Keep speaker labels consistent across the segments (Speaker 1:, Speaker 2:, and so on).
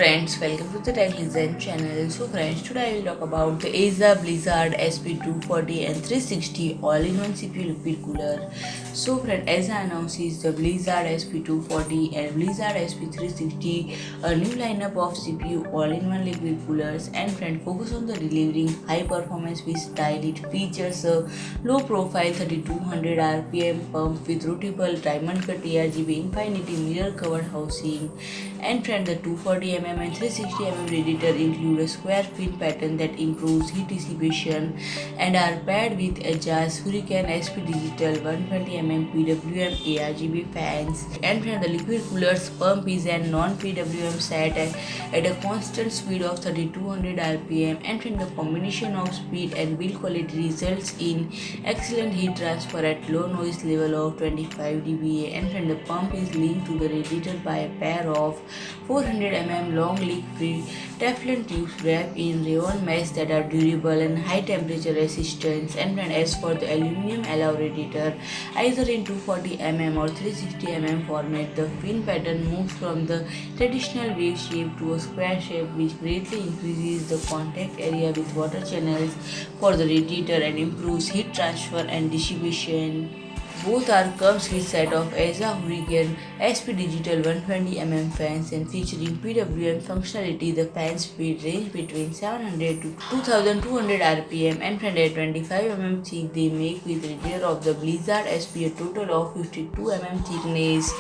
Speaker 1: friends, welcome to the Tech Design channel. So friends, today I will talk about the AZZA BLIZZARD SP 240 and 360 all-in-one CPU liquid cooler. So friend, AZZA announces the BLIZZARD SP 240 and BLIZZARD SP 360, a new lineup of CPU all-in-one liquid coolers. And friend, focus on the delivering high performance with style. It features a low-profile 3200 RPM pump with rotatable diamond-cut ARGB infinity mirror-covered housing. And friend, the 240mm and 360mm radiator include a square fin pattern that improves heat dissipation and are paired with AZZA's Hurricane SP Digital 120mm PWM ARGB fans. And friend, the liquid cooler's pump is a non-PWM set at a constant speed of 3200 RPM. And friend, the combination of speed and build quality results in excellent heat transfer at low noise level of 25 dBA. And friend, the pump is linked to the radiator by a pair of 400mm long leak-free Teflon tubes wrapped in Rayon mesh that are durable and high temperature resistance. And as for the aluminium alloy radiator, either in 240mm or 360mm format, the fin pattern moves from the traditional wave shape to a square shape, which greatly increases the contact area with water channels for the radiator and improves heat transfer and dissipation. Both are comes with set of AZZA Hurricane SP Digital 120mm fans and featuring PWM functionality. The fan speed range between 700 to 2200 RPM and 125mm thick. They make with radiator of the BLIZZARD SP a total of 52mm thickness.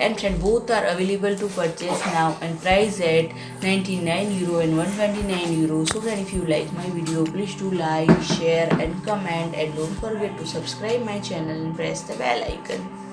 Speaker 1: And both are available to purchase now and price at €99 and €129. So friend, if you like my video, please do like, share and comment, and don't forget to subscribe my channel and press the bell icon.